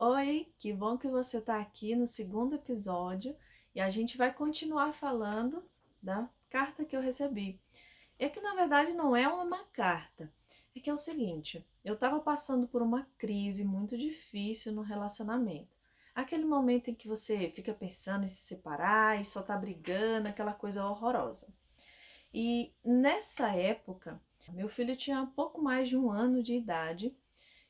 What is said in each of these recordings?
Oi, que bom que você está aqui no segundo episódio e a gente vai continuar falando da carta que eu recebi. É que na verdade não é uma carta, é que é o seguinte: eu estava passando por uma crise muito difícil no relacionamento. Aquele momento em que você fica pensando em se separar e só tá brigando, aquela coisa horrorosa. E nessa época, meu filho tinha pouco mais de um ano de idade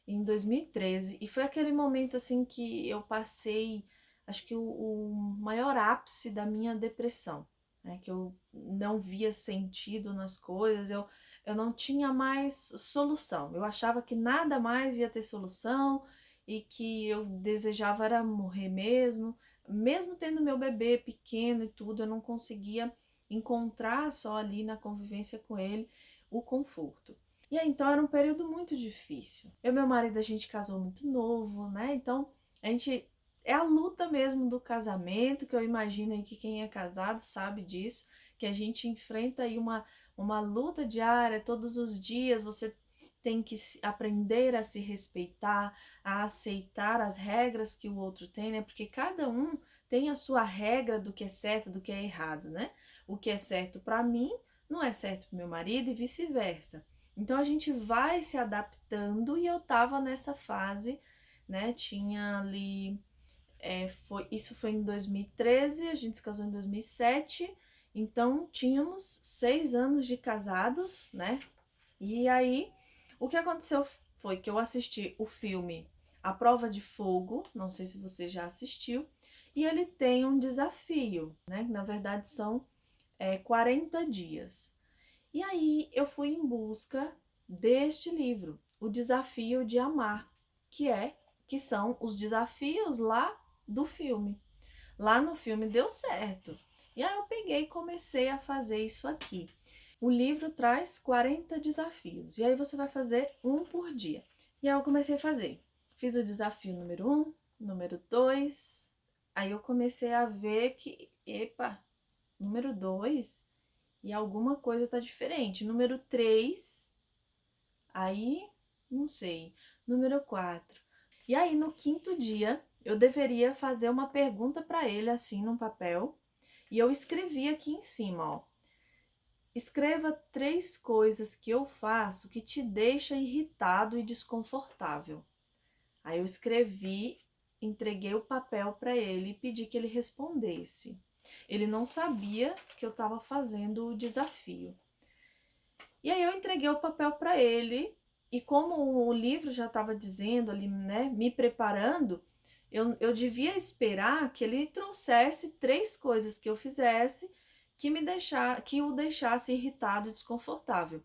em 2013, e foi aquele momento assim que eu passei, acho que o maior ápice da minha depressão, né? Que eu não via sentido nas coisas, eu não tinha mais solução. Eu achava que nada mais ia ter solução e que eu desejava era morrer mesmo. Mesmo tendo meu bebê pequeno e tudo, eu não conseguia encontrar só ali na convivência com ele o conforto. E aí, então era um período muito difícil. Eu e meu marido, a gente casou muito novo, né? Então, a gente é a luta mesmo do casamento, que eu imagino aí que quem é casado sabe disso, que a gente enfrenta aí uma luta diária todos os dias, você tem que aprender a se respeitar, a aceitar as regras que o outro tem, né? Porque cada um tem a sua regra do que é certo, do que é errado, né? O que é certo para mim não é certo para meu marido e vice-versa. Então a gente vai se adaptando e eu tava nessa fase, né? Tinha ali, isso foi em 2013, a gente se casou em 2007, então tínhamos 6 anos de casados, né? E aí o que aconteceu foi que eu assisti o filme A Prova de Fogo, não sei se você já assistiu, e ele tem um desafio, né? Na verdade são 40 dias. E aí eu fui em busca deste livro, O Desafio de Amar, que são os desafios lá do filme. Lá no filme deu certo. E aí eu peguei e comecei a fazer isso aqui. O livro traz 40 desafios e aí você vai fazer um por dia. E aí eu comecei a fazer. Fiz o desafio número 1, número 2. Aí eu comecei a ver que, epa, número 2 e alguma coisa tá diferente. Número 3, aí não sei. Número 4. E aí no quinto dia eu deveria fazer uma pergunta para ele assim num papel, e eu escrevi aqui em cima, ó. Escreva 3 coisas que eu faço que te deixa irritado e desconfortável. Aí eu escrevi, entreguei o papel para ele e pedi que ele respondesse. Ele não sabia que eu estava fazendo o desafio. E aí eu entreguei o papel para ele, e como o livro já estava dizendo ali, né, me preparando, eu devia esperar que ele trouxesse 3 coisas que eu fizesse que o deixasse irritado e desconfortável.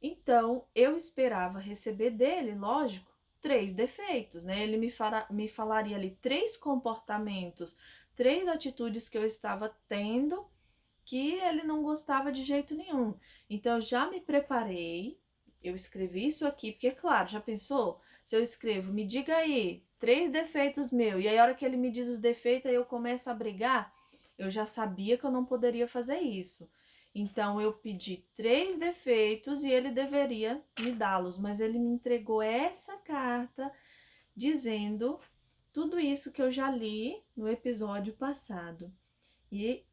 Então eu esperava receber dele, lógico, 3 defeitos, né? Ele me falaria ali 3 comportamentos, 3 atitudes que eu estava tendo que ele não gostava de jeito nenhum. Então eu já me preparei, eu escrevi isso aqui, porque claro, já pensou? Se eu escrevo, me diga aí, 3 defeitos meus, e aí a hora que ele me diz os defeitos, aí eu começo a brigar, eu já sabia que eu não poderia fazer isso. Então eu pedi 3 defeitos e ele deveria me dá-los, mas ele me entregou essa carta dizendo tudo isso que eu já li no episódio passado. E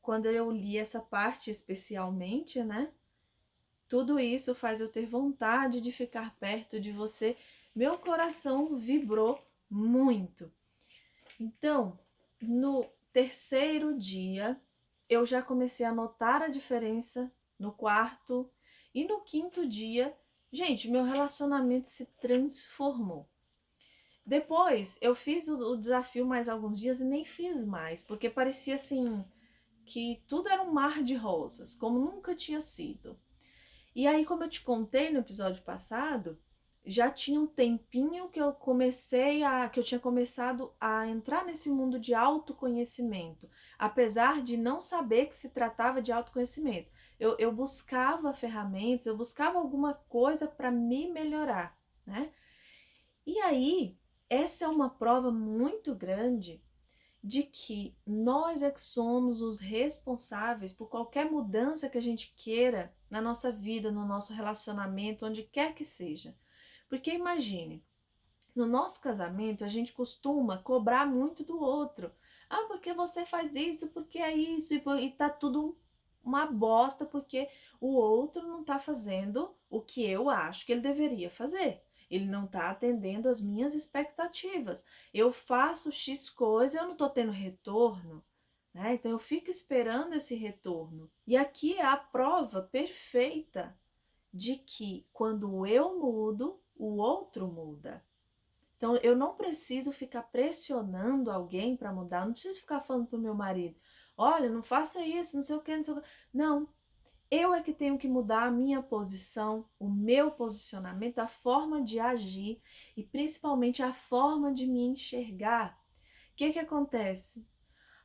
quando eu li essa parte especialmente, né? Tudo isso faz eu ter vontade de ficar perto de você. Meu coração vibrou muito. Então, no terceiro dia, eu já comecei a notar a diferença no quarto. E no quinto dia, gente, meu relacionamento se transformou. Depois, eu fiz o desafio mais alguns dias e nem fiz mais, porque parecia assim que tudo era um mar de rosas, como nunca tinha sido. E aí, como eu te contei no episódio passado, já tinha um tempinho que eu tinha começado a entrar nesse mundo de autoconhecimento, apesar de não saber que se tratava de autoconhecimento. Eu buscava ferramentas, eu buscava alguma coisa para me melhorar, né? E aí, essa é uma prova muito grande de que nós é que somos os responsáveis por qualquer mudança que a gente queira na nossa vida, no nosso relacionamento, onde quer que seja. Porque imagine, No nosso casamento, a gente costuma cobrar muito do outro. Ah, porque você faz isso, porque é isso, e tá tudo uma bosta, porque o outro não tá fazendo o que eu acho que ele deveria fazer. Ele não tá atendendo às minhas expectativas. Eu faço X coisa, eu não tô tendo retorno, né? Então eu fico esperando esse retorno. E aqui é a prova perfeita de que quando eu mudo, o outro muda. Então, eu não preciso ficar pressionando alguém para mudar, não preciso ficar falando pro meu marido, olha, não faça isso, não sei o que, não sei o que. Não, eu é que tenho que mudar a minha posição, o meu posicionamento, a forma de agir e principalmente a forma de me enxergar. O que que acontece?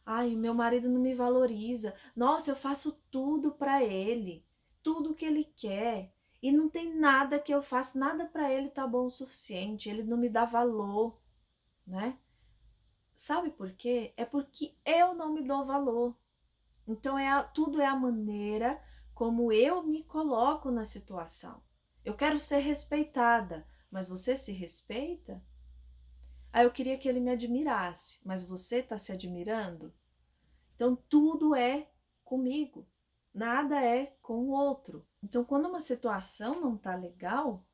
Ai, meu marido não me valoriza. Nossa, eu faço tudo para ele, tudo o que ele quer. E não tem nada que eu faça, nada para ele tá bom o suficiente. Ele não me dá valor, né? Sabe por quê? É porque eu não me dou valor. Então tudo é a maneira como eu me coloco na situação. Eu quero ser respeitada, mas você se respeita? Ah, eu queria que ele me admirasse, mas você está se admirando? Então, tudo é comigo, nada é com o outro. Então, quando uma situação não tá legal,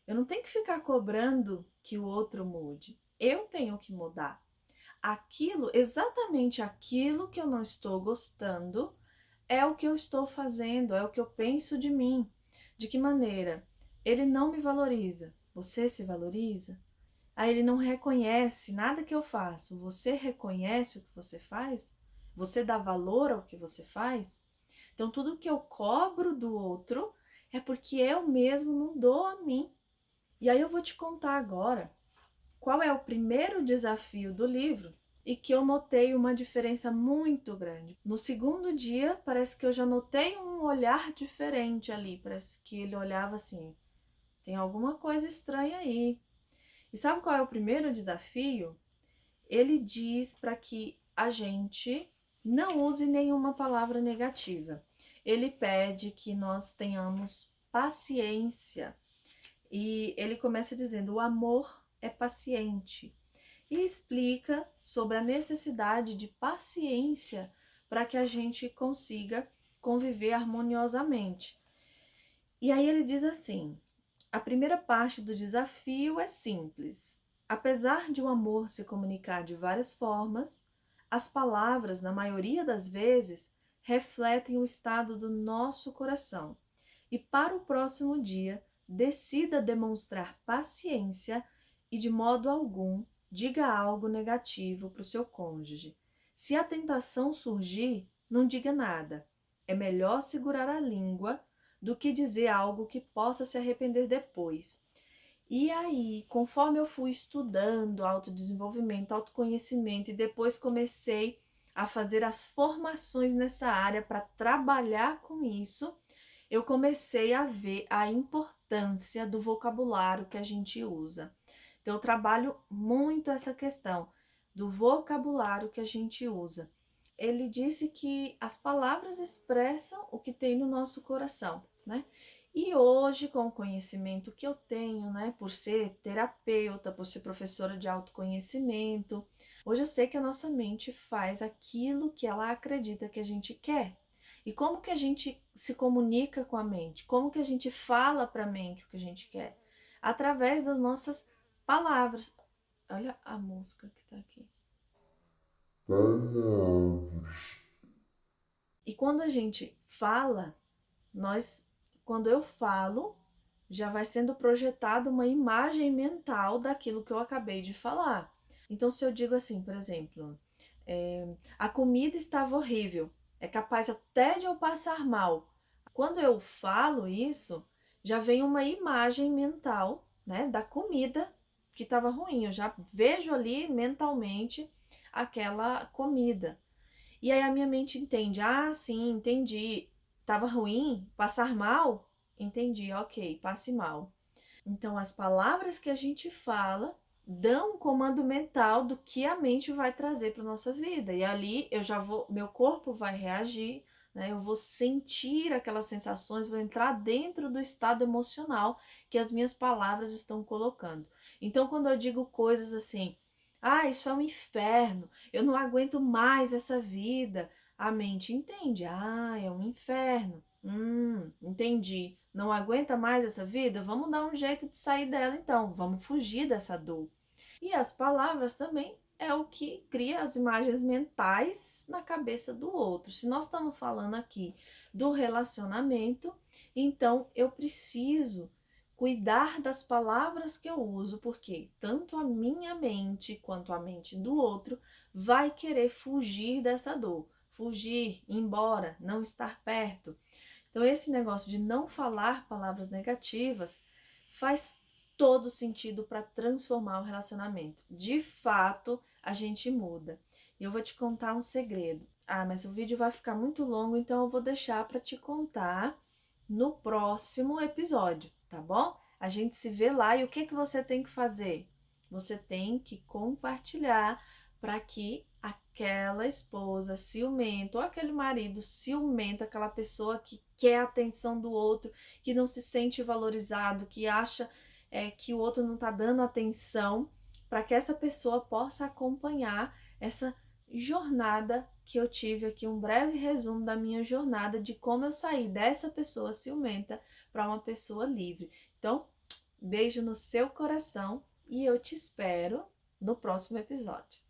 eu não tenho que ficar cobrando que o outro mude. Eu tenho que mudar. Aquilo, exatamente aquilo que eu não estou gostando, é o que eu estou fazendo, é o que eu penso de mim. De que maneira? Ele não me valoriza. Você se valoriza? Aí ele não reconhece nada que eu faço. Você reconhece o que você faz? Você dá valor ao que você faz? Então, tudo que eu cobro do outro é porque eu mesmo não dou a mim. E aí eu vou te contar agora qual é o primeiro desafio do livro e que eu notei uma diferença muito grande. No segundo dia, parece que eu já notei um olhar diferente ali. Parece que ele olhava assim: tem alguma coisa estranha aí. E sabe qual é o primeiro desafio? Ele diz para que a gente não use nenhuma palavra negativa. Ele pede que nós tenhamos paciência. E ele começa dizendo: o amor é paciente. E explica sobre a necessidade de paciência para que a gente consiga conviver harmoniosamente. E aí ele diz assim: a primeira parte do desafio é simples. Apesar de o amor se comunicar de várias formas, as palavras, na maioria das vezes, refletem o estado do nosso coração. E para o próximo dia, decida demonstrar paciência e, de modo algum, diga algo negativo para o seu cônjuge. Se a tentação surgir, não diga nada. É melhor segurar a língua do que dizer algo que possa se arrepender depois. E aí, conforme eu fui estudando autodesenvolvimento, autoconhecimento e depois comecei a fazer as formações nessa área para trabalhar com isso, eu comecei a ver a importância do vocabulário que a gente usa. Então, eu trabalho muito essa questão do vocabulário que a gente usa. Ele disse que as palavras expressam o que tem no nosso coração, né? E hoje, com o conhecimento que eu tenho, né, por ser terapeuta, por ser professora de autoconhecimento, hoje eu sei que a nossa mente faz aquilo que ela acredita que a gente quer. E como que a gente se comunica com a mente? Como que a gente fala para a mente o que a gente quer? Através das nossas palavras. Olha a música que tá aqui. E quando a gente fala, quando eu falo, já vai sendo projetada uma imagem mental daquilo que eu acabei de falar. Então, se eu digo assim, por exemplo, a comida estava horrível, é capaz até de eu passar mal. Quando eu falo isso, já vem uma imagem mental, né, da comida que estava ruim. Eu já vejo ali mentalmente aquela comida. E aí a minha mente entende: ah, sim, entendi. Tava ruim? Passar mal? Entendi, ok, passe mal. Então, as palavras que a gente fala dão um comando mental do que a mente vai trazer para nossa vida. E ali eu já vou, meu corpo vai reagir, né? Eu vou sentir aquelas sensações, vou entrar dentro do estado emocional que as minhas palavras estão colocando. Então, quando eu digo coisas assim, ah, isso é um inferno, eu não aguento mais essa vida, a mente entende, ah, é um inferno, entendi, não aguenta mais essa vida? Vamos dar um jeito de sair dela então, vamos fugir dessa dor. E as palavras também é o que cria as imagens mentais na cabeça do outro. Se nós estamos falando aqui do relacionamento, então eu preciso cuidar das palavras que eu uso, porque tanto a minha mente quanto a mente do outro vai querer fugir dessa dor, fugir, ir embora, não estar perto. Então, esse negócio de não falar palavras negativas faz todo sentido para transformar o relacionamento. De fato, a gente muda. E eu vou te contar um segredo. Ah, mas o vídeo vai ficar muito longo, então eu vou deixar para te contar no próximo episódio, tá bom? A gente se vê lá e o que você tem que fazer? Você tem que compartilhar para que aquela esposa ciumenta ou aquele marido ciumento, aquela pessoa que quer a atenção do outro, que não se sente valorizado, que acha que o outro não está dando atenção, para que essa pessoa possa acompanhar essa jornada que eu tive aqui, um breve resumo da minha jornada de como eu saí dessa pessoa ciumenta para uma pessoa livre. Então, beijo no seu coração e eu te espero no próximo episódio.